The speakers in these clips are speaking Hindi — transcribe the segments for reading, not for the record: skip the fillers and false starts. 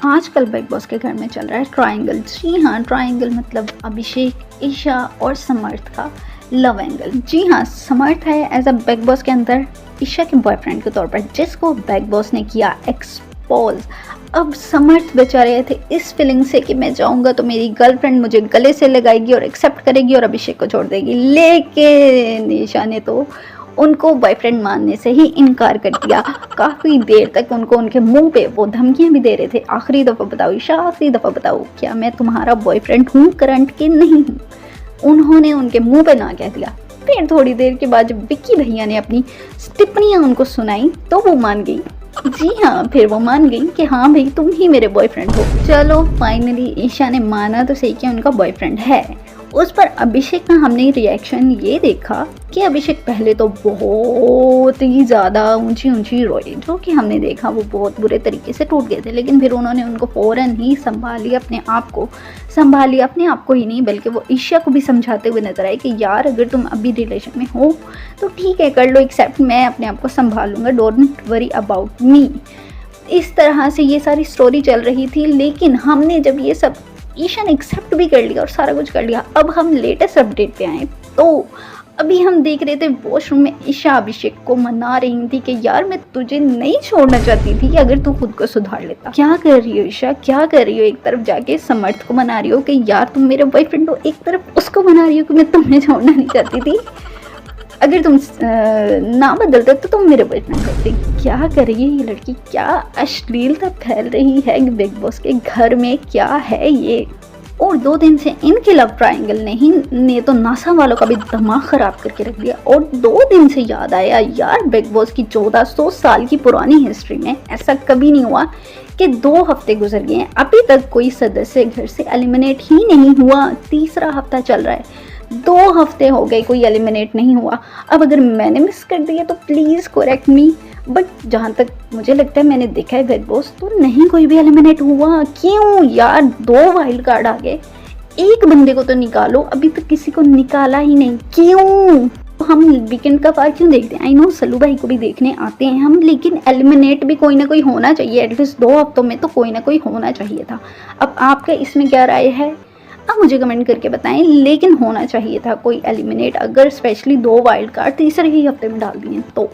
आजकल बिग बॉस के घर में चल रहा है ट्रायंगल। जी हाँ, ट्रायंगल मतलब अभिषेक, ईशा और समर्थ का लव एंगल। जी हाँ, समर्थ है एज अ बिग बॉस के अंदर ईशा के बॉयफ्रेंड के तौर पर, जिसको बिग बॉस ने किया एक्सपोज। अब समर्थ बेचारे थे इस फीलिंग से कि मैं जाऊंगा तो मेरी गर्लफ्रेंड मुझे गले से लगाएगी और एक्सेप्ट करेगी और अभिषेक को छोड़ देगी, लेकिन ईशा ने तो उनको बॉयफ्रेंड मानने से ही इनकार कर दिया। काफ़ी देर तक उनको उनके मुंह पे वो धमकियां भी दे रहे थे, आखिरी दफ़ा बताओ ईशा, आखिरी दफ़ा बताओ क्या मैं तुम्हारा बॉयफ्रेंड हूँ करंट के नहीं हूँ। उन्होंने उनके मुंह पे ना कह दिया। फिर थोड़ी देर के बाद जब विक्की भैया ने अपनी टिप्पणियाँ उनको सुनाई तो वो मान गई। जी हाँ, फिर वो मान गई कि हाँ भाई तुम ही मेरे बॉयफ्रेंड हो। चलो फाइनली ईशा ने माना तो सही कि उनका बॉयफ्रेंड है। उस पर अभिषेक का हमने रिएक्शन ये देखा कि अभिषेक पहले तो बहुत ही ज़्यादा ऊंची ऊंची रोए, जो कि हमने देखा वो बहुत बुरे तरीके से टूट गए थे, लेकिन फिर उन्होंने उनको फ़ौरन ही संभाली, अपने आप को ही नहीं बल्कि वो ईशा को भी समझाते हुए नजर आए कि यार अगर तुम अभी रिलेशन में हो तो ठीक है कर लो एक्सेप्ट, मैं अपने आप को संभालूंगा, डोंट वरी अबाउट मी। इस तरह से ये सारी स्टोरी चल रही थी, लेकिन हमने जब ये सब ईशा ने एक्सेप्ट भी कर लिया और सारा कुछ कर लिया, अब हम लेटेस्ट अपडेट पे आए तो अभी हम देख रहे थे वॉशरूम में ईशा अभिषेक को मना रही थी कि यार मैं तुझे नहीं छोड़ना चाहती थी अगर तू खुद को सुधार लेता। क्या कर रही हो ईशा, क्या कर रही हो? एक तरफ जाके समर्थ को मना रही हो कि यार तुम मेरे बॉयफ्रेंड हो, एक तरफ उसको मना रही हो कि मैं तुम्हें छोड़ना नहीं चाहती थी, अगर तुम ना बदलते तो तुम मेरे बॉयफ्रेंड होते। क्या कर रही है ये लड़की, क्या अश्लीलता फैल रही है बिग बॉस के घर में, क्या है ये। और 2 दिन से इनके लव ट्रायंगल ने तो नासा वालों का भी दिमाग खराब करके रख दिया। और 2 दिन से याद आया यार बिग बॉस की 1400 साल की पुरानी हिस्ट्री में ऐसा कभी नहीं हुआ कि 2 हफ्ते गुजर गए हैं, अभी तक कोई सदस्य घर से एलिमिनेट ही नहीं हुआ। 3रा हफ्ता चल रहा है, 2 हफ्ते हो गए कोई एलिमिनेट नहीं हुआ। अब अगर मैंने मिस कर दिया तो प्लीज़ करेक्ट मी, बट जहाँ तक मुझे लगता है मैंने देखा है बिग बॉस तो नहीं कोई भी एलिमिनेट हुआ। क्यों यार, 2 वाइल्ड कार्ड आ गए, एक बंदे को तो निकालो, अभी तक किसी को निकाला ही नहीं, क्यों? हम वीकेंड का पार्ट क्यों देखते हैं? आई नो सल्लू भाई को भी देखने आते हैं हम, लेकिन एलिमिनेट भी कोई ना कोई होना चाहिए, एटलीस्ट 2 हफ्तों में तो कोई ना कोई होना चाहिए था। अब आपका इसमें क्या राय है आप मुझे कमेंट करके बताएं, लेकिन होना चाहिए था कोई एलिमिनेट, अगर स्पेशली 2 वाइल्ड कार्ड तीसरे ही हफ्ते में डाल दिए तो।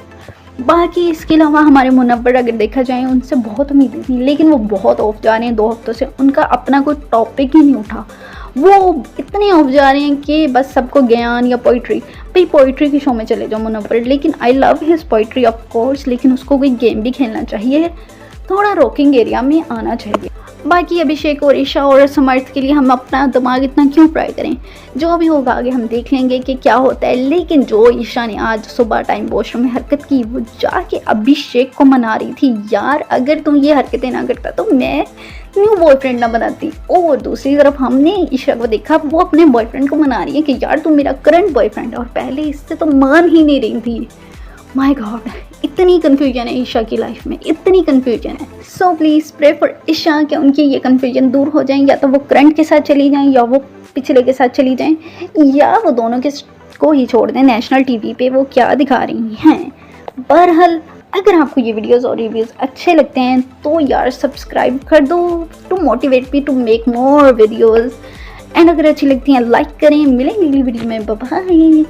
बाकी इसके अलावा हमारे मुनव्वर अगर देखा जाए उनसे बहुत उम्मीदें थी, लेकिन वो बहुत ऑफ जा रहे हैं 2 हफ्तों से, उनका अपना कोई टॉपिक ही नहीं उठा। वो इतने ऑफ जा रहे हैं कि बस सबको ज्ञान या पोइट्री, भाई पोइट्री के शो में चले जाओ मुनव्वर, लेकिन I love his poetry of course, लेकिन उसको कोई गेम भी खेलना चाहिए, थोड़ा रॉकिंग एरिया में आना चाहिए। बाकी अभिषेक और ईशा और समर्थ के लिए हम अपना दिमाग इतना क्यों ट्राई करें, जो भी होगा आगे हम देख लेंगे कि क्या होता है। लेकिन जो ईशा ने आज सुबह टाइम वॉशरूम में हरकत की, वो जाके अभिषेक को मना रही थी यार अगर तुम ये हरकतें ना करता तो मैं न्यू बॉयफ्रेंड ना बनाती। और दूसरी तरफ हमने ईशा को देखा वो अपने बॉयफ्रेंड को मना रही है कि यार तुम मेरा करंट बॉयफ्रेंड है, और पहले इससे तो मान ही नहीं रही थी। माय गॉड, इतनी कन्फ्यूजन है ईशा की लाइफ में, इतनी कन्फ्यूजन है। So please pray for Isha कि उनकी ये कन्फ्यूजन दूर हो जाए, या तो वो करंट के साथ चली जाएं या वो पिछले के साथ चली जाएं, या वो दोनों को ही छोड़ दें। नेशनल टीवी पे वो क्या दिखा रही हैं। बहरहाल अगर आपको ये वीडियोस और रिव्यूज़ अच्छे लगते हैं तो यार सब्सक्राइब कर दो to motivate me to make more videos, and अगर अच्छी लगती हैं लाइक करें। मिलेंगे अगली वीडियो में, बाय बाय।